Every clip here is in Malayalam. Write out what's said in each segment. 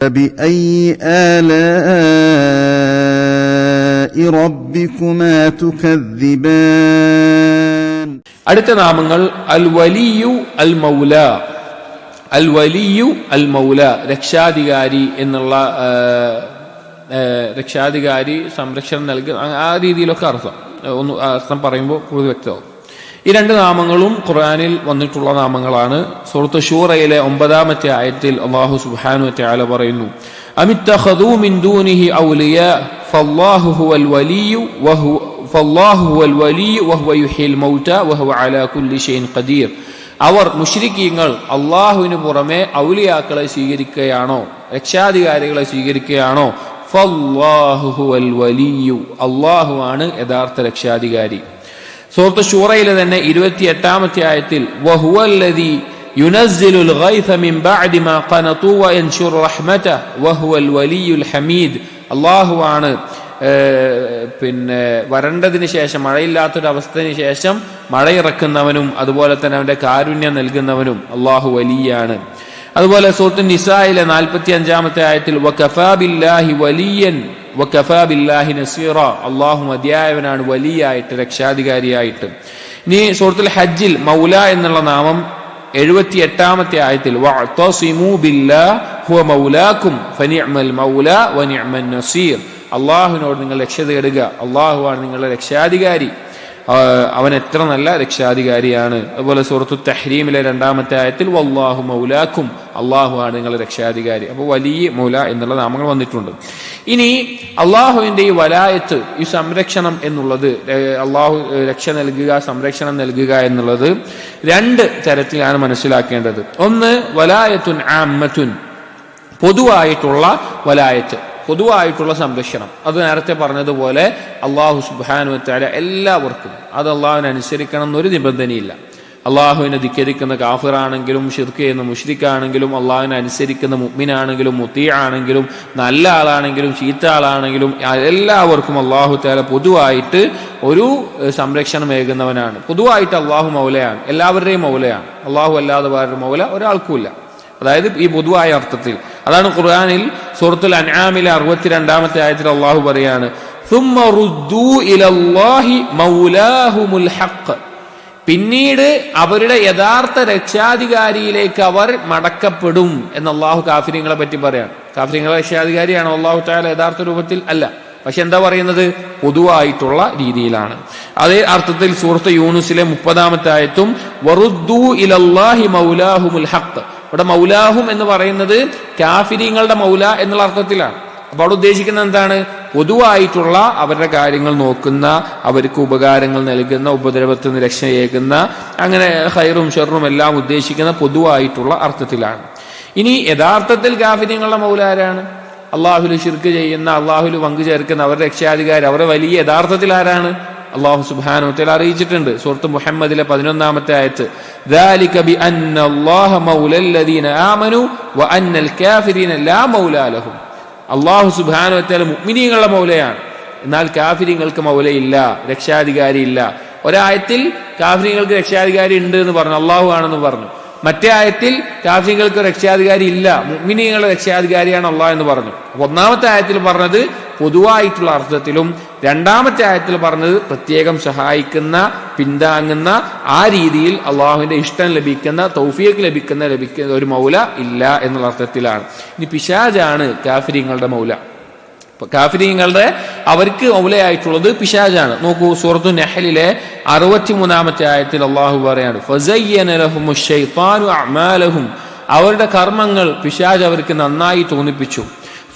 فبأي آلاء ربكما تكذبان. അടുത്ത നാമങ്ങൾ അൽ വലിയു അൽ മൗല. അൽ വലിയു അൽ മൗല, രക്ഷാധികാരി എന്നുള്ള രക്ഷാധികാരി, സംരക്ഷണം നൽകുക, ആ രീതിയിലൊക്കെ അർത്ഥം പറയുമ്പോൾ കൂടുതൽ വ്യക്തമാവും. ഈ രണ്ട് നാമങ്ങളും ഖുർആനിൽ വന്നിട്ടുള്ള നാമങ്ങളാണ്. സൂറത്ത് ശൂറയിലെ 9-ാമത്തെ ആയത്തിൽ അല്ലാഹു സുബ്ഹാനഹു വ തആല പറയുന്നു, അമിത്തഖദൂ മിൻ ദൂനിഹി ഔലിയാ ഫല്ലാഹു ഹുവൽ വലിയു വഹുവ യുഹ്യിൽ മൗതാ വഹുവ അലാ കുല്ലി ഷൈഇൻ ഖദീർ. അവർ മുശ്രിക്കീങ്ങൾ അള്ളാഹുവിന് പുറമെ ഔലിയാക്കളെ സ്വീകരിക്കുകയാണോ, രക്ഷാധികാരികളെ സ്വീകരിക്കുകയാണോ? ഫല്ലാഹു ഹുവൽ വലിയു, അള്ളാഹുവാണ് യഥാർത്ഥ രക്ഷാധികാരി. സൂറത്ത് ശൂറയിലെ തന്നെ 28-ാമത്തെ ആയത്തിൽ വഹുവല്ലദീ യുനസ്സിലുൽ ഗൈസ മിൻ ബഅദി മാ ഖനതു വയൻശുറു റഹ്മതഹു വഹുവൽ വലിയുൽ ഹമീദ്. അള്ളാഹുവാണ് വരണ്ടതിന് ശേഷം, മഴയില്ലാത്തൊരവസ്ഥയ്ക്ക് ശേഷം മഴയിറക്കുന്നവനും അതുപോലെ തന്നെ അവന്റെ കാരുണ്യം നൽകുന്നവനും അള്ളാഹു വലിയാണ്. അതുപോലെ സൂറത്ത് നിസായിലെ 45-ാമത്തെ ആയത്തിൽ വകഫാ ബില്ലാഹി വലിയൻ വകഫാ ബില്ലാഹി നസീറ, അള്ളാഹു മതിയായവനാണ് വലിയായിട്ട്, രക്ഷാധികാരിയായിട്ട്. ഇനി സൂറത്തുൽ ഹജ്ജിൽ മൗല എന്നുള്ള നാമം 78-ാമത്തെ ആയത്തിൽ വഅതസിമു ബില്ലാഹി ഹുവ മൗലാക്കും ഫനിഅമൽ മൗല വനിഅമൻ നസീർ. അള്ളാഹുവിനോട് നിങ്ങൾ രക്ഷ തേടുക, അള്ളാഹുവാണ് നിങ്ങളുടെ രക്ഷാധികാരി, അവൻ എത്ര നല്ല രക്ഷാധികാരിയാണ്. അതുപോലെ സൂറത്തു തഹ്രീമിലെ 2-ാമത്തെ ആയത്തിൽ വല്ലാഹു മൗലാക്കും, അള്ളാഹുവാണ് നിങ്ങളുടെ രക്ഷാധികാരി. അപ്പോൾ വലിയ മൗല എന്നുള്ള നാമങ്ങൾ വന്നിട്ടുണ്ട്. ഇനി അള്ളാഹുവിന്റെ ഈ വലായത്ത്, ഈ സംരക്ഷണം എന്നുള്ളത്, അള്ളാഹു രക്ഷ നൽകുക, സംരക്ഷണം നൽകുക എന്നുള്ളത് 2 തരത്തിലാണ് മനസ്സിലാക്കേണ്ടത്. ഒന്ന് വലായത്തുൻ ആമ്മത്തുൻ, പൊതുവായിട്ടുള്ള വലായത്ത്, പൊതുവായിട്ടുള്ള സംരക്ഷണം. അത് നേരത്തെ പറഞ്ഞതുപോലെ അള്ളാഹു സുബ്ഹാനഹു വ തആല എല്ലാവർക്കും, അത് അള്ളാഹുവിനെ അനുസരിക്കണം എന്നൊരു നിബന്ധനയില്ല. അള്ളാഹുവിനെ ധിക്കരിക്കുന്ന കാഫിറാണെങ്കിലും ശിർക്ക് ചെയ്യുന്ന മുശ്രിക്കാണെങ്കിലും അള്ളാഹുവിനെ അനുസരിക്കുന്ന മുഅ്മിനാണെങ്കിലും മുതീഅാണെങ്കിലും നല്ല ആളാണെങ്കിലും ചീത്ത ആളാണെങ്കിലും എല്ലാവർക്കും അള്ളാഹു തആല പൊതുവായിട്ട് ഒരു സംരക്ഷണമേകുന്നവനാണ്. പൊതുവായിട്ട് അള്ളാഹു മൗലയാണ്, എല്ലാവരുടെയും മൗലയാണ്. അള്ളാഹു അല്ലാതെ വേറൊരു മൗല ഒരാൾക്കുമില്ല. അതായത് ഈ പൊതുവായ അർത്ഥത്തിൽ. അതാണ് ഖുർആനിൽ സൂറത്തുൽ അൻആമിലെ 62-ാമത്തെ ആയത്തിൽ അള്ളാഹു പറയാണ്, സുമ്മ റുദ്ദൂ ഇലല്ലാഹി മൗലാഹുമുൽ ഹഖ്, പിന്നീട് അവരുടെ യഥാർത്ഥ രക്ഷാധികാരിയിലേക്ക് അവർ മടക്കപ്പെടും എന്ന് അള്ളാഹു കാഫിര്യങ്ങളെ പറ്റി പറയാണ്. കാഫിര്യങ്ങളെ രക്ഷാധികാരിയാണോ അള്ളാഹു തആല യഥാർത്ഥ രൂപത്തിൽ? അല്ല. പക്ഷെ എന്താ പറയുന്നത്? പൊതുവായിട്ടുള്ള രീതിയിലാണ്. അതേ അർത്ഥത്തിൽ സൂറത്ത് യൂനുസിലെ 30-ാമത്തെ ആയത്തും വറുദ്ദൂ ഇലല്ലാഹി മൗലാഹുമുൽ ഹഖ്, ഇവിടെ മൗലാഹും എന്ന് പറയുന്നത് കാഫിരീങ്ങളുടെ മൗല എന്നുള്ള അർത്ഥത്തിലാണ്. അപ്പൊ അവിടെ ഉദ്ദേശിക്കുന്നത് എന്താണ്? പൊതുവായിട്ടുള്ള അവരുടെ കാര്യങ്ങൾ നോക്കുന്ന, അവർക്ക് ഉപകാരങ്ങൾ നൽകുന്ന, ഉപദ്രവത്തിൽ നിന്ന് രക്ഷയേകുന്ന, അങ്ങനെ ഖൈറും ഷർറും എല്ലാം ഉദ്ദേശിക്കുന്ന പൊതുവായിട്ടുള്ള അർത്ഥത്തിലാണ്. ഇനി യഥാർത്ഥത്തിൽ കാഫിരീങ്ങളുടെ മൗല ആരാണ്? അള്ളാഹുൽ ശിർക്ക് ചെയ്യുന്ന, അള്ളാഹുൽ പങ്കു ചേർക്കുന്ന അവരുടെ രക്ഷാധികാരി, അവരുടെ വലിയ യഥാർത്ഥത്തിൽ ആരാണ്? അല്ലാഹു സുബ്ഹാനഹു വ തആല അറിയിച്ചിട്ടുണ്ട്. സൂറത്ത് മുഹമ്മദിലെ 11-ാമത്തെ ആയത്ത് ദാലിക ബിഅന്ന അല്ലാഹ മൗലൽ ലദീന ആമനു വഅന്നൽ കാഫിരീന ലാ മൗലാ ലഹും. അല്ലാഹു സുബ്ഹാനഹു വ തആല മുഅ്മിനീങ്ങളുടെ മൗലയാണ്, എന്നാൽ കാഫിരീങ്ങൾക്ക് മൗലയില്ല, രക്ഷാധികാരി ഇല്ല. ഒരായത്തിൽ കാഫിരീങ്ങൾക്ക് രക്ഷാധികാരി ഉണ്ട് എന്ന് പറഞ്ഞു, അള്ളാഹു ആണെന്ന് പറഞ്ഞു. മറ്റേ ആയത്തിൽ കാഫിരീങ്ങൾക്ക് രക്ഷാധികാരി ഇല്ല, മുഅ്മിനീങ്ങളുടെ രക്ഷാധികാരിയാണ് അള്ളാഹ് എന്ന് പറഞ്ഞു. 1-ാമത്തെ ആയത്തിൽ പറഞ്ഞത് പൊതുവായിട്ടുള്ള അർത്ഥത്തിലും 2-ാമത്തെ ആയത്തിൽ പറഞ്ഞത് പ്രത്യേകം സഹായിക്കുന്ന, പിന്താങ്ങുന്ന, ആ രീതിയിൽ അള്ളാഹുവിന്റെ ഇഷ്ടം ലഭിക്കുന്ന, തൗഫീഖ് ലഭിക്കുന്ന ഒരു മൗല ഇല്ല എന്നുള്ള അർത്ഥത്തിലാണ്. ഇനി പിശാചാണ് കാഫിരീങ്ങളുടെ മൗല. കാഫിരീങ്ങളുടെ അവർക്ക് മൗലയായിട്ടുള്ളത് പിശാചാണ്. നോക്കൂ, സൂറത്തു നഹ്ലിലെ 63-ാമത്തെ ആയത്തിൽ അള്ളാഹു പറയാണ് ഫസയ്യന ലഹുമുശ് ശൈത്താനു അഅമാലഹും, അവരുടെ കർമ്മങ്ങൾ പിശാച് അവർക്ക് നന്നായി തോന്നിപ്പിച്ചു.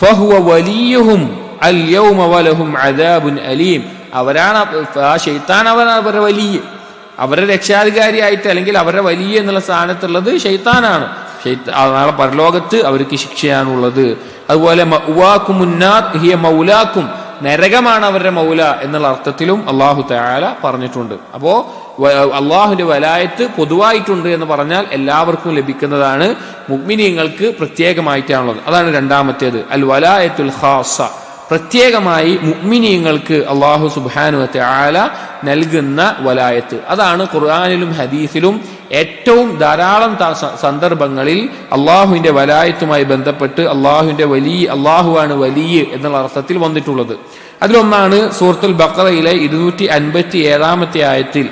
ഫഹുവ വലിയുഹും അൽ യൗമ വലഹും അദാബുൻ അലീം, അവരാണ് ആ ശൈത്താൻ, അവരുടെ വലിയ, അവരുടെ രക്ഷാധികാരിയായിട്ട് അല്ലെങ്കിൽ അവരുടെ വലിയ എന്നുള്ള സ്ഥാനത്തുള്ളത് ശൈത്താനാണ്. നാളെ പരലോകത്ത് അവർക്ക് ശിക്ഷയാണുള്ളത്. അതുപോലെ മൗലാക്കും, നരകമാണ് അവരുടെ മൗല എന്നുള്ള അർത്ഥത്തിലും അള്ളാഹു തആല പറഞ്ഞിട്ടുണ്ട്. അപ്പോ അള്ളാഹുവിന്റെ വലായത്ത് പൊതുവായിട്ടുണ്ട് എന്ന് പറഞ്ഞാൽ എല്ലാവർക്കും ലഭിക്കുന്നതാണ്, മുഅ്മിനീങ്ങൾക്ക് പ്രത്യേകമായിട്ടാണുള്ളത്. അതാണ് 2-ാമത്തേത്, അൽ വലായത്തുൽ ഖാസ, പ്രത്യേകമായി മുഅ്മിനീങ്ങൾക്ക് അല്ലാഹു സുബ്ഹാനഹു വ തആല നൽകുന്ന വലായത്ത്. അതാണ് ഖുർആനിലും ഹദീസിലും ഏറ്റവും ധാരാളം സന്ദർഭങ്ങളിൽ അള്ളാഹുവിന്റെ വലായത്തുമായി ബന്ധപ്പെട്ട് അള്ളാഹുവാണ് വലിയ എന്നുള്ള അർത്ഥത്തിൽ വന്നിട്ടുള്ളത്. അതിലൊന്നാണ് സൂറത്തുൽ ബഖറയിലെ 257 ആയത്തിൽ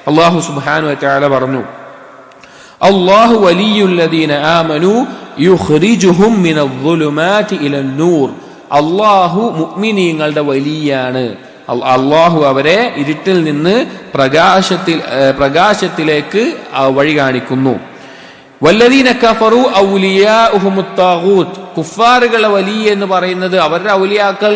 അള്ളാഹു സുബ്ഹാനഹു വ തആല പറഞ്ഞു, അല്ലാഹു വലിയുല്ലദീന ആമനു യുഖ്രിജുഹും മിനദ്ദുലുമാതി ഇലന്നൂർ. അള്ളാഹു മുഅ്മിനീങ്ങളുടെ വലിയാണ്. അള്ളാഹു അവരെ ഇരുട്ടിൽ നിന്ന് പ്രകാശത്തിലേക്ക് വഴി കാണിക്കുന്നു. വല്ലദീന കഫറു ഔലിയാഉഹുമുത് താഗൂത്ത്. കുഫാറുകളെ വലിയ എന്ന് പറയുന്നത് അവരുടെ ഔലിയാക്കൾ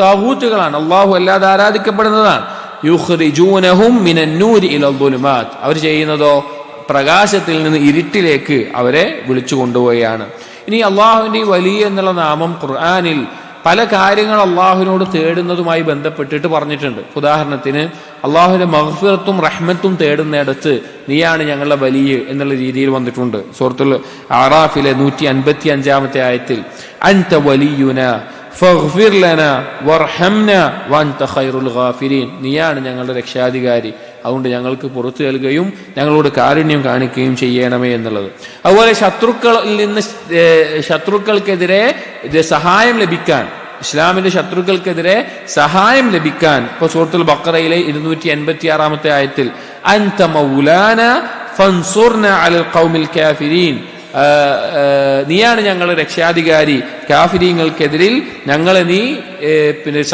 താഗൂത്തുകളാണ്, അള്ളാഹു അല്ലാതെ ആരാധിക്കപ്പെടുന്നതാണ്. യുഖ്രിജൂനഹും മിനന്നൂരി ഇലദ്ദുലുമാത്. അവർ ചെയ്യുന്നതോ പ്രകാശത്തിൽ നിന്ന് ഇരുട്ടിലേക്ക് അവരെ വിളിച്ചു കൊണ്ടുപോവുകയാണ്. ഇനി അള്ളാഹുവിന്റെ വലിയ എന്നുള്ള നാമം ഖുർആനിൽ പല കാര്യങ്ങൾ അള്ളാഹുവിനോട് തേടുന്നതുമായി ബന്ധപ്പെട്ടിട്ട് പറഞ്ഞിട്ടുണ്ട്. ഉദാഹരണത്തിന് അള്ളാഹുവിന്റെ മഗ്ഫിറത്തും റഹ്മത്തും തേടുന്നിടത്ത് നീയാണ് ഞങ്ങളുടെ വലിയ എന്നുള്ള രീതിയിൽ വന്നിട്ടുണ്ട്. സൂറത്തുൽ അറാഫിലെ 155 ആയത്തിൽ അൻത വലിയുന ഫഗ്ഫിർ ലനാ വർഹംനാ വഅൻത ഖൈറുൽ ഗാഫിരീൻ. നീയാണ് ഞങ്ങളുടെ രക്ഷാധികാരി, അതുകൊണ്ട് ഞങ്ങൾക്ക് പുറത്തു നൽകുകയും ഞങ്ങളോട് കാരുണ്യം കാണിക്കുകയും ചെയ്യണമേ എന്നുള്ളത്. അതുപോലെ ശത്രുക്കൾക്കെതിരെ സഹായം ലഭിക്കാൻ, ഇസ്ലാമിന്റെ ശത്രുക്കൾക്കെതിരെ സഹായം ലഭിക്കാൻ ഇപ്പൊ സൂറത്തുൽ ബഖറയിലെ 286 ആയത്തിൽ അൻത മൗലാന ഫൻസുർന അലൽ ഖൗമിൽ കാഫിരീൻ. നീയാണ് ഞങ്ങളുടെ രക്ഷാധികാരി, കാഫിരീങ്ങൾക്കെതിരിൽ ഞങ്ങളെ നീ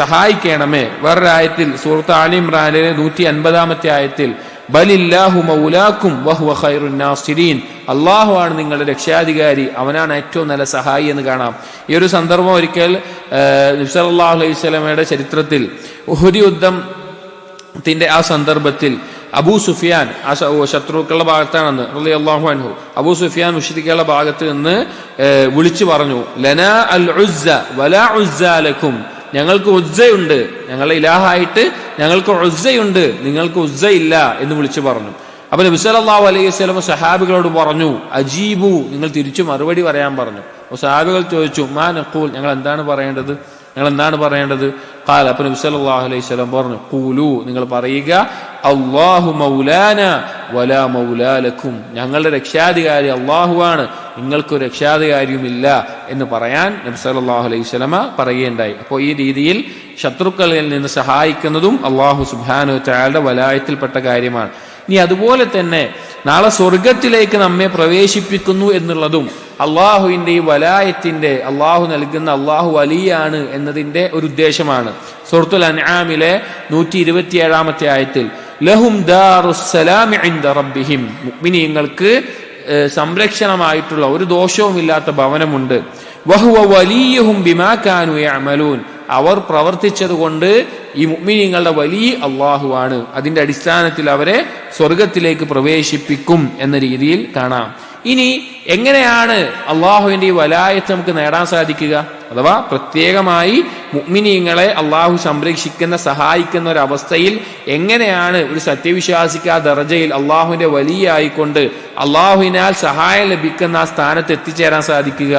സഹായിക്കണമേ. വേറൊരു ആയത്തിൽ സൂറത്ത് ആലി ഇംറാനിലെ 150 ആയത്തിൽ ബലില്ലാഹു മൗലാക്കും വഹുവ ഖൈറുൻ നാസിരീൻ. അള്ളാഹു ആണ് നിങ്ങളുടെ രക്ഷാധികാരി, അവനാണ് ഏറ്റവും നല്ല സഹായി എന്ന് കാണാം. ഈ ഒരു സന്ദർഭം ഒരിക്കൽ നബി സല്ലല്ലാഹു അലൈഹി വസല്ലമയുടെ ചരിത്രത്തിൽ ഉഹുദ് യുദ്ധത്തിന്റെ ആ സന്ദർഭത്തിൽ അബൂ സുഫിയാൻ ആ ശത്രുക്കളുടെ ഭാഗത്താണെന്ന് റളിയല്ലാഹു അൻഹു അബൂ സുഫിയാൻ മുശ്രിക്കുകളുടെ ഭാഗത്ത് നിന്ന് വിളിച്ചു പറഞ്ഞു, ലനാ അൽ ഉസ്സ വലാ ഉസ്സ ലക്കും. ഞങ്ങൾക്ക് ഉസ്സയുണ്ട്, ഞങ്ങളുടെ ഇലാഹായിട്ട് ഞങ്ങൾക്ക് ഉസ്സയുണ്ട്, നിങ്ങൾക്ക് ഉസ്സ ഇല്ല എന്ന് വിളിച്ചു പറഞ്ഞു. അപ്പൊ നബി സല്ലല്ലാഹു അലൈഹി വസല്ലം സഹാബികളോട് പറഞ്ഞു, അജീബു, നിങ്ങൾ തിരിച്ചു മറുപടി പറയാൻ പറഞ്ഞു. അപ്പൊ സഹാബികൾ ചോദിച്ചു, മാ നഖൂൽ, ഞങ്ങൾ എന്താണ് പറയേണ്ടത്? ഖാല, അപ്പോൾ നബി സല്ലല്ലാഹു അലൈഹി വസല്ലം പറഞ്ഞു, ഖൂലു, നിങ്ങൾ പറയുക, അല്ലാഹു മൗലാന വലാ മൗലാ ലക്കും. ഞങ്ങളുടെ രക്ഷാധികാരി അല്ലാഹുവാണ്, നിങ്ങൾക്കൊരു രക്ഷാധികാരിയുമില്ല എന്ന് പറയാൻ നബി സല്ലല്ലാഹു അലൈഹി വസല്ലമ പറയുകയുണ്ടായി. അപ്പോൾ ഈ രീതിയിൽ ശത്രുക്കളിൽ നിന്ന് സഹായിക്കുന്നതും അല്ലാഹു സുബ്ഹാനഹു വ തആലയുടെ വലായത്തിൽപ്പെട്ട കാര്യമാണ്. ഇനി അതുപോലെ തന്നെ നാളെ സ്വർഗത്തിലേക്ക് നമ്മെ പ്രവേശിപ്പിക്കുന്നു എന്നുള്ളതും അള്ളാഹുവിന്റെ ഈ വലായത്തിന്റെ, അള്ളാഹു നൽകുന്ന അള്ളാഹു വലിയാണ് എന്നതിന്റെ ഒരു ഉദ്ദേശമാണ്. സൂറത്തുൽ അൻആമിലെ 127 ആയത്തിൽ ലഹും ദാറുസ്സലാമി ഇൻദ റബ്ബിഹിം. മുഅ്മിനീങ്ങൾക്ക് സംരക്ഷണമായിട്ടുള്ള ഒരു ദോഷവുമില്ലാത്ത ഭവനമുണ്ട്. വഹുവ വലിയുഹും ബിമാ കാനൂ യഅമലൂൻ. അവർ പ്രവർത്തിച്ചതുകൊണ്ട് ഈ മുഅ്മിനീങ്ങളുടെ വലിയ അള്ളാഹുവാണ്, അതിന്റെ അടിസ്ഥാനത്തിൽ അവരെ സ്വർഗത്തിലേക്ക് പ്രവേശിപ്പിക്കും എന്ന രീതിയിൽ കാണാം. ഇനി എങ്ങനെയാണ് അള്ളാഹുവിന്റെ ഈ വലായത്ത് നമുക്ക് നേടാൻ സാധിക്കുക? അഥവാ പ്രത്യേകമായി മുഅ്മിനീങ്ങളെ അള്ളാഹു സംരക്ഷിക്കുന്ന, സഹായിക്കുന്ന ഒരു അവസ്ഥയിൽ എങ്ങനെയാണ് ഒരു സത്യവിശ്വാസിക്ക് ആ ദർജയിൽ അള്ളാഹുവിന്റെ വലിയ ആയിക്കൊണ്ട് അള്ളാഹുവിനാൽ സഹായം ലഭിക്കുന്ന ആ സ്ഥാനത്ത് എത്തിച്ചേരാൻ സാധിക്കുക?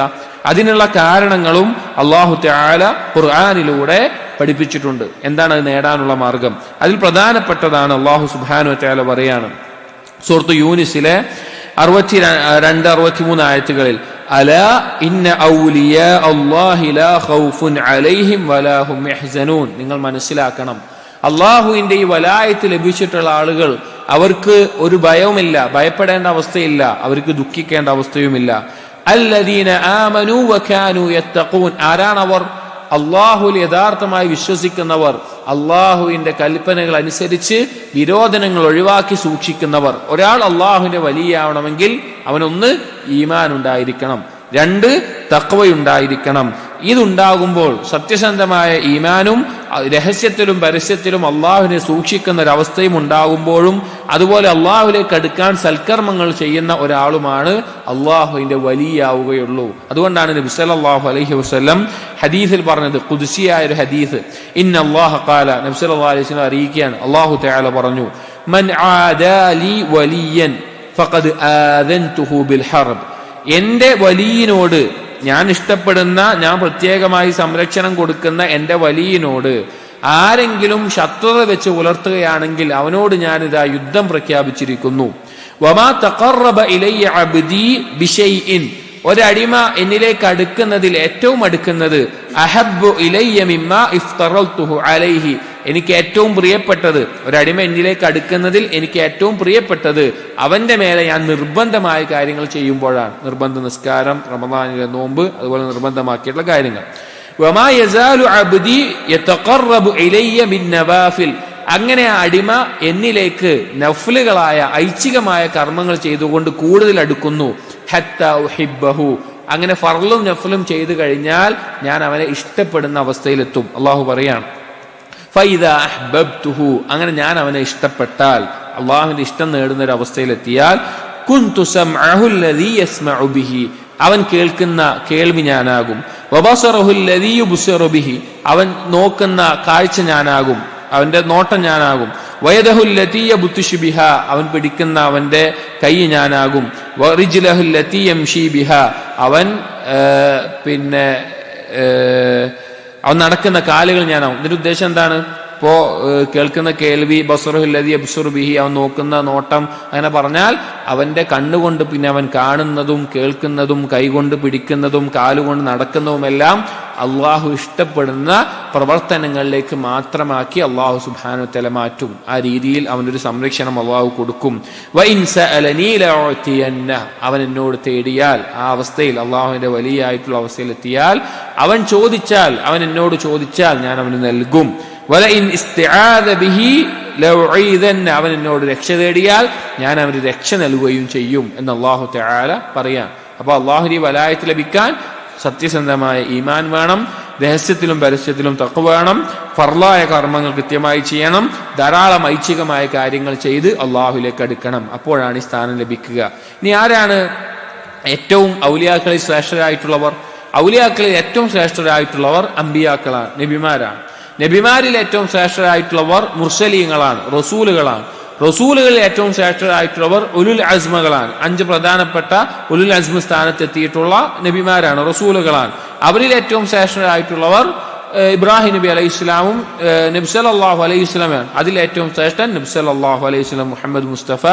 അതിനുള്ള കാരണങ്ങളും അള്ളാഹു തആല ഖുർആനിലൂടെ പഠിപ്പിച്ചിട്ടുണ്ട്. എന്താണ് അത് നേടാനുള്ള മാർഗം? അതിൽ പ്രധാനപ്പെട്ടതാണ് അള്ളാഹു സുബ്ഹാനഹു വ തആല പറയാണ് സൂറത്ത് യൂനിസിലെ 62-63 ആയത്തുകളിൽ, അലാ ഇന്ന ഔലിയാ അല്ലാഹി ലാ ഖൗഫുൻ അലൈഹിം വലാ ഹും യഹ്സനൂൻ. നിങ്ങൾ മനസ്സിലാക്കണം, അള്ളാഹുവിന്റെ ഈ വലായത്ത് ലഭിച്ചിട്ടുള്ള ആളുകൾ, അവർക്ക് ഒരു ഭയവുമില്ല, ഭയപ്പെടേണ്ട അവസ്ഥയില്ല, അവർക്ക് ദുഃഖിക്കേണ്ട അവസ്ഥയുമില്ല. അല്ലദീന ആമനൂ വകാനൂ യത്തഖൂൻ. ആരാണവർ? അള്ളാഹുൽ യഥാർത്ഥമായി വിശ്വസിക്കുന്നവർ, അള്ളാഹുവിന്റെ കൽപ്പനകൾ അനുസരിച്ച് വിരോധനങ്ങൾ ഒഴിവാക്കി സൂക്ഷിക്കുന്നവർ. ഒരാൾ അള്ളാഹുവിന്റെ വലിയാവണമെങ്കിൽ അവനൊന്ന് ഈമാൻ ഉണ്ടായിരിക്കണം, 2 തഖ്വയുണ്ടായിരിക്കണം. ഇതുണ്ടാകുമ്പോൾ സത്യസന്ധമായ ഈമാനും രഹസ്യത്തിലും പരസ്യത്തിലും അള്ളാഹുവിനെ സൂക്ഷിക്കുന്ന ഒരവസ്ഥയും ഉണ്ടാകുമ്പോഴും അതുപോലെ അള്ളാഹുവിലേക്ക് അടുക്കാൻ സൽക്കർമ്മങ്ങൾ ചെയ്യുന്ന ഒരാളുമാണ് അള്ളാഹുവിന്റെ വലിയാവുകയുള്ളൂ. അതുകൊണ്ടാണ് നബി സല്ലല്ലാഹു അലൈഹി വസല്ലം ഹദീസിൽ പറഞ്ഞത്, ഖുദ്സിയായ ഒരു ഹദീസ്, ഇന്നല്ലാഹ ഖാല, നബി സല്ലല്ലാഹു അലൈഹി വസല്ലം അറിയിക്കുകയാണ്, അള്ളാഹു തആല പറഞ്ഞു, മൻ ആദാലി വലിയൻ ഫഖദ് ആദൻതുഹു ബിൽ ഹർബ്. എന്റെ വലിയനോട്, ഞാൻ ഇഷ്ടപ്പെടുന്ന, ഞാൻ പ്രത്യേകമായി സംരക്ഷണം കൊടുക്കുന്ന എന്റെ വലിയനോട് ആരെങ്കിലും ശത്രുത വെച്ച് പുലർത്തുകയാണെങ്കിൽ അവനോട് ഞാനിതാ യുദ്ധം പ്രഖ്യാപിച്ചിരിക്കുന്നു. വമാ തഖറബ ഇലയ്യ അബ്ദി ബിശൈഇൻ, ഒരടിമ എന്നിലേക്ക് അടുക്കുന്നതിൽ ഏറ്റവും അടുക്കുന്നത് അഹബ്ബു ഇലയ്യ മിമ്മാ ഇഫ്തറൽതുഹു അലൈഹി, എനിക്ക് ഏറ്റവും പ്രിയപ്പെട്ടത്, ഒരടിമ എന്നിലേക്ക് അടുക്കുന്നതിൽ എനിക്ക് ഏറ്റവും പ്രിയപ്പെട്ടത് അവന്റെ മേലെ ഞാൻ നിർബന്ധമായ കാര്യങ്ങൾ ചെയ്യുമ്പോഴാണ്. നിർബന്ധ നിസ്കാരം, റമദാനിലെ നോമ്പ്, അതുപോലെ നിർബന്ധമാക്കിയിട്ടുള്ള കാര്യങ്ങൾ. വമാ യസാലു അബ്ദി യതഖറബു ഇലയ്യ ബിന്നവാഫിൽ, അങ്ങനെ ആ അടിമ എന്നിലേക്ക് നഫ്ലുകളായ ഐച്ഛികമായ കർമ്മങ്ങൾ ചെയ്തുകൊണ്ട് കൂടുതൽ അടുക്കുന്നു. ഹത്താ ഉഹിബ്ബഹു, അങ്ങനെ ഫർളും നഫ്ലും ചെയ്തു കഴിഞ്ഞാൽ ഞാൻ അവനെ ഇഷ്ടപ്പെടുന്ന അവസ്ഥയിലെത്തും. അള്ളാഹു പറയാണ് ഫൈദാ അഹ്ബബ്തുഹു, അങ്ങനെ ഞാൻ അവനെ ഇഷ്ടപ്പെട്ടാൽ, അള്ളാഹുവിന്റെ ഇഷ്ടം നേടുന്ന ഒരു അവസ്ഥയിലെത്തിയാൽ, കുന്തു സമഅഹു അല്ലദീ യസ്മഉ ബിഹി, അവൻ കേൾക്കുന്ന കേൾവി ഞാനാകും. വബസറഹു അല്ലദീ യുബ്സിറു ബിഹി, അവൻ നോക്കുന്ന കാഴ്ച ഞാനാകും, അവന്റെ നോട്ടം ഞാനാകും. വയദഹു അല്ലതീ യബ്തുശു ബിഹാ, അവൻ പിടിക്കുന്ന അവന്റെ കൈ ഞാനാകും. വറിജ്ലഹു അല്ലതീ യംശി ബിഹാ, അവൻ അവൻ നടക്കുന്ന കാലുകൾ ഞാനാവും. ഇതിന്റെ ഉദ്ദേശം എന്താണ്? ഇപ്പോ കേൾക്കുന്ന കേൾവി, ബസറുഹു അല്ലദീ യബ്സുറു ബിഹി, അവൻ നോക്കുന്ന നോട്ടം, അങ്ങനെ പറഞ്ഞാൽ അവന്റെ കണ്ണുകൊണ്ട് പിന്നെ അവൻ കാണുന്നതും കേൾക്കുന്നതും കൈകൊണ്ട് പിടിക്കുന്നതും കാലുകൊണ്ട് നടക്കുന്നതുമെല്ലാം അള്ളാഹു ഇഷ്ടപ്പെടുന്ന പ്രവർത്തനങ്ങളിലേക്ക് മാത്രമാക്കി അള്ളാഹു സുബ്ഹാനഹു വ തആല മാറ്റും. ആ രീതിയിൽ അവനൊരു സംരക്ഷണം അള്ളാഹു കൊടുക്കും. വഇൻ സഅലനീ ലഉതിയന്ന, അവൻ എന്നോട് തേടിയാൽ, ആ അവസ്ഥയിൽ അള്ളാഹുവിന്റെ വലിയായിട്ടുള്ള അവസ്ഥയിലെത്തിയാൽ, അവൻ ചോദിച്ചാൽ, അവൻ എന്നോട് ചോദിച്ചാൽ ഞാൻ അവന് നൽകും. വലഇൻ ഇസ്തിആദ ബിഹി ലഉഈദന്ന, അവൻ എന്നോട് രക്ഷ തേടിയാൽ ഞാൻ അവന് രക്ഷ നൽകുകയും ചെയ്യും എന്ന് അള്ളാഹു തആല പറയാം. അപ്പൊ അള്ളാഹുവിന്റെ വലായത്ത് ലഭിക്കാൻ സത്യസന്ധമായ ഈമാൻ വേണം, രഹസ്യത്തിലും പരസ്യത്തിലും തഖ്വ വേണം, ഫർളായ കർമ്മങ്ങൾ കൃത്യമായി ചെയ്യണം, ധാരാളം ഐച്ഛികമായ കാര്യങ്ങൾ ചെയ്ത് അള്ളാഹുവിലേക്ക് അടുക്കണം. അപ്പോഴാണ് ഈ സ്ഥാനം ലഭിക്കുക. ഇനി ആരാണ് ഏറ്റവും ഔലിയാക്കളിൽ ശ്രേഷ്ഠരായിട്ടുള്ളവർ? ഔലിയാക്കളിൽ ഏറ്റവും ശ്രേഷ്ഠരായിട്ടുള്ളവർ അമ്പിയാക്കളാണ്, നബിമാരാണ്. നബിമാരിൽ ഏറ്റവും ശ്രേഷ്ഠരായിട്ടുള്ളവർ മുർസലീങ്ങളാണ്, റസൂലുകളാണ്. റസൂലുകളിൽ ഏറ്റവും ശ്രേഷ്ഠരായിട്ടുള്ളവർ ഉലുൽ അസ്മകളാണ്. 5 പ്രധാനപ്പെട്ട ഉലുൽ അസ്മ സ്ഥാനത്തെത്തിയിട്ടുള്ള നബിമാരാണ്, റസൂലുകളാണ്. അവരിൽ ഏറ്റവും ശ്രേഷ്ഠരായിട്ടുള്ളവർ ഇബ്രാഹിം നബി അലൈഹി ഇസ്ലാമും നബി സല്ലല്ലാഹു അലൈഹി വസല്ലമയാണ്. അതിൽ ഏറ്റവും ശ്രേഷ്ഠൻ നബി സല്ലല്ലാഹു അലൈഹി വസല്ലം മുഹമ്മദ് മുസ്തഫ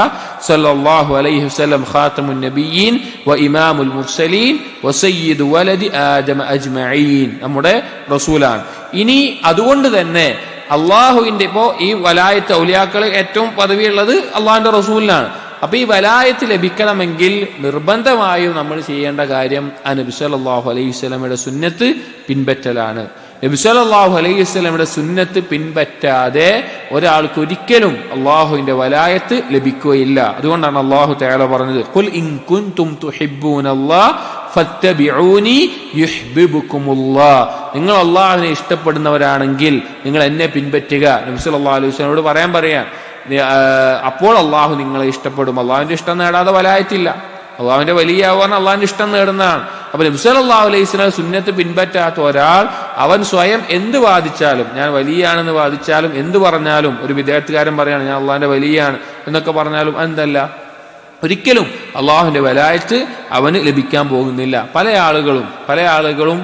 സല്ലല്ലാഹു അലൈഹി വസല്ലം ഖാതമുൻ നബിയീൻ വ ഇമാമുൽ മുർസലീൻ വ സയ്യിദു വലദി ആദം അജ്മഈൻ, നമ്മുടെ റസൂലാണ്. ഇനി അതുകൊണ്ട് തന്നെ അള്ളാഹുവിന്റെ ഇപ്പോ ഈ വലായത്ത് ഔലിയാക്കൾ ഏറ്റവും പദവിയുള്ളത് അള്ളാഹിന്റെ റസൂലിനാണ്. അപ്പൊ ഈ വലായത്ത് ലഭിക്കണമെങ്കിൽ നിർബന്ധമായും നമ്മൾ ചെയ്യേണ്ട കാര്യം ആ നബി സല്ലല്ലാഹു അലൈഹി വസല്ലമയുടെ സുന്നത്ത് പിൻപറ്റലാണ്. നബി സല്ലല്ലാഹു അലൈഹി വസല്ലമയുടെ സുന്നത്ത് പിൻപറ്റാതെ ഒരാൾക്ക് ഒരിക്കലും അള്ളാഹുവിന്റെ വലായത്ത് ലഭിക്കുകയില്ല. അതുകൊണ്ടാണ് അള്ളാഹു തആല പറഞ്ഞത്, ഖുൽ ഇൻ കുൻതും തുഹിബ്ബൂനല്ലാഹ ഫത്തബിഊനി യുഹ്ബിബുകുമുല്ലാഹ്, നിങ്ങൾ അള്ളാഹുവിനെ ഇഷ്ടപ്പെടുന്നവരാണെങ്കിൽ നിങ്ങൾ എന്നെ പിൻപറ്റുക. നബി സല്ലല്ലാഹു അലൈഹി വസല്ലമയോട് പറയാൻ അപ്പോൾ അള്ളാഹു നിങ്ങളെ ഇഷ്ടപ്പെടും. അള്ളാഹുവിന്റെ ഇഷ്ടം നേടാതെ വലായത്തില്ല. അള്ളാഹുവിന്റെ വലിയാവാൻ അള്ളാഹിന്റെ ഇഷ്ടം നേടുന്നതാണ്. അപ്പൊ നബി സല്ലല്ലാഹു അലൈഹി വസല്ലം സുന്നത്ത് പിൻപറ്റാത്ത ഒരാൾ, അവൻ സ്വയം എന്ത് വാദിച്ചാലും, ഞാൻ വലിയാണെന്ന് വാദിച്ചാലും, എന്ത് പറഞ്ഞാലും, ഒരു വിദ്യാർത്ഥികാരൻ പറയാണ് ഞാൻ അള്ളാഹിന്റെ വലിയാണ് എന്നൊക്കെ പറഞ്ഞാലും എന്തല്ല, ഒരിക്കലും അള്ളാഹുവിന്റെ വലായത്ത് അവന് ലഭിക്കാൻ പോകുന്നില്ല. പല ആളുകളും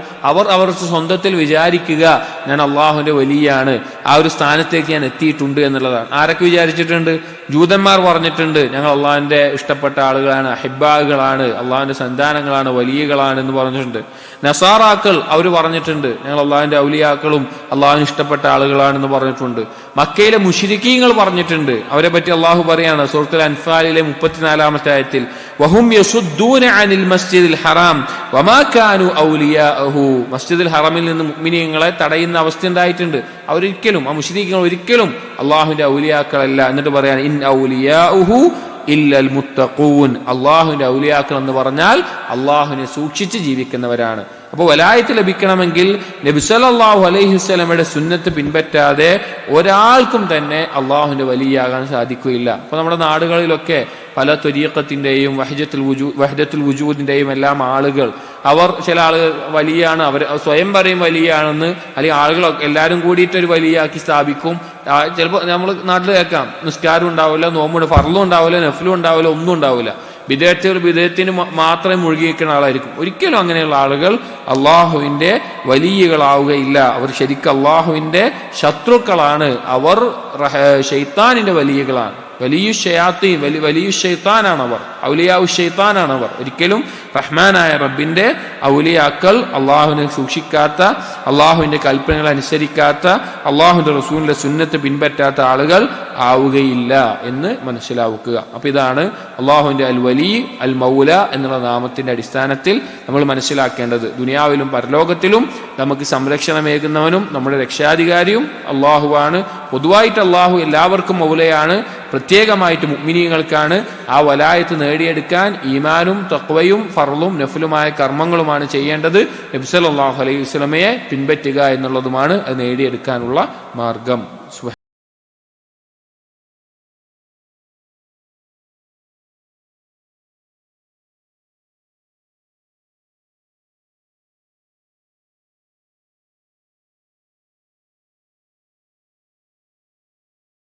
അവർ സ്വന്തത്തിൽ വിചാരിക്കുക ഞാൻ അള്ളാഹുവിന്റെ വലിയാണ്, ആ ഒരു സ്ഥാനത്തേക്ക് ഞാൻ എത്തിയിട്ടുണ്ട് എന്നുള്ളതാണ്. ആരൊക്കെ വിചാരിച്ചിട്ടുണ്ട്? ജൂതന്മാർ പറഞ്ഞിട്ടുണ്ട് ഞങ്ങൾ അള്ളാഹിന്റെ ഇഷ്ടപ്പെട്ട ആളുകളാണ്, അഹിബ്ബാകളാണ്, അള്ളാഹിന്റെ സന്താനങ്ങളാണ്, വലിയകളാണ് എന്ന് പറഞ്ഞിട്ടുണ്ട്. നസാറാക്കൾ അവർ പറഞ്ഞിട്ടുണ്ട് ഞങ്ങൾ അള്ളാഹിന്റെ ഔലിയാക്കളും അള്ളാഹുവിന് ഇഷ്ടപ്പെട്ട ആളുകളാണെന്ന് പറഞ്ഞിട്ടുണ്ട്. മക്കയിലെ മുശ്രിക്കീങ്ങൾ പറഞ്ഞിട്ടുണ്ട്. അവരെ പറ്റി അള്ളാഹു പറയാണ് സൂറത്തുൽ അൻഫാലിലെ 34-ാമത്തെ ആയത്തിൽ, വഹും യസുദ്ദൂന അനിൽ മസ്ജിദിൽ ഹറാം വമാ കാനൂ ഔലിയാഅഹു, മസ്ജിദുൽ ഹറമിൽ നിന്ന് മുഅ്മിനീങ്ങളെ തടയുന്ന അവസ്ഥ ഉണ്ടായിട്ടുണ്ട്. അവരൊരിക്കലും, ആ മുശ്രിക്കീങ്ങൾ ഒരിക്കലും അള്ളാഹുവിന്റെ ഔലിയാക്കളല്ല. എന്നിട്ട് പറയാണ് ഇൻ ഔലിയാഉഹു ഇല്ലൽ മുത്തഖൂൻ, അള്ളാഹുവിന്റെ ഔലിയാക്കൾ എന്ന് പറഞ്ഞാൽ അള്ളാഹുവിനെ സൂക്ഷിച്ച് ജീവിക്കുന്നവരാണ്. അപ്പോൾ വലായത്ത് ലഭിക്കണമെങ്കിൽ നബി സല്ലല്ലാഹു അലൈഹി വസല്ലമയുടെ സുന്നത്ത് പിൻപറ്റാതെ ഒരാൾക്കും തന്നെ അള്ളാഹുവിന്റെ വലിയാകാൻ സാധിക്കുകയില്ല. അപ്പൊ നമ്മുടെ നാടുകളിലൊക്കെ പല ത്വരീഖത്തിന്റെയും വഹ്ദത്തുൽ വുജൂദിന്റെയും എല്ലാം ആളുകൾ, അവർ ചില ആളുകൾ വലിയാണ്, അവർ സ്വയം പറയും വലിയാണെന്ന്, അല്ലെങ്കിൽ ആളുകൾ എല്ലാവരും കൂടിയിട്ട് ഒരു വലിയാക്കി സ്ഥാപിക്കും. ചിലപ്പോൾ നമ്മൾ നാട്ടിൽ കേൾക്കാം നിസ്കാരം ഉണ്ടാവില്ല, നോമ്പ് ഫർളും ഉണ്ടാവില്ല, നഫ്ലും ഉണ്ടാവില്ല, ഒന്നും ഉണ്ടാവില്ല. വിദേഹത്തിന് മാത്രമേ മുഴുകിയിരിക്കുന്ന ആളായിരിക്കും. ഒരിക്കലും അങ്ങനെയുള്ള ആളുകൾ അള്ളാഹുവിന്റെ വലിയകളാവുകയില്ല. അവർ ശരിക്കും അള്ളാഹുവിന്റെ ശത്രുക്കളാണ്, അവർ ശൈത്താനിന്റെ വലിയകളാണ്. വലിയ ഷയാത്തീൻ, വലിയ ഷൈത്താനാണവർ, ഔലിയാഉ ഷൈത്താനാണവർ. ഒരിക്കലും റഹ്മാനായ റബ്ബിന്റെ ഔലിയാക്കൾ, അള്ളാഹുവിനെ സൂക്ഷിക്കാത്ത, അള്ളാഹുവിന്റെ കൽപ്പനകൾ അനുസരിക്കാത്ത, അള്ളാഹുവിന്റെ റസൂലിന്റെ സുന്നത്ത് പിൻപറ്റാത്ത ആളുകൾ ആവുകയില്ല എന്ന് മനസ്സിലാക്കുക. അപ്പൊ ഇതാണ് അള്ളാഹുവിന്റെ അൽ വലി, അൽ മൗല എന്നുള്ള നാമത്തിന്റെ അടിസ്ഥാനത്തിൽ നമ്മൾ മനസ്സിലാക്കേണ്ടത്. ദുനിയാവിലും പരലോകത്തിലും നമുക്ക് സംരക്ഷണമേകുന്നവനും നമ്മുടെ രക്ഷാധികാരിയും അള്ളാഹുവാണ്. പൊതുവായിട്ട് അള്ളാഹു എല്ലാവർക്കും മൗലയാണ്. പ്രത്യേകമായിട്ട് മുഅ്മിനീങ്ങൾക്കാണ് ആ വലായത്ത് നേടിയെടുക്കാൻ ഈമാനും തഖ്വയും ഫർളും നഫ്ലുമായ കർമ്മങ്ങളുമാണ് ചെയ്യേണ്ടത്. നബി സല്ലല്ലാഹു അലൈഹി വസല്ലമയെ പിൻപറ്റുക എന്നുള്ളതുമാണ് അത് നേടിയെടുക്കാനുള്ള മാർഗം.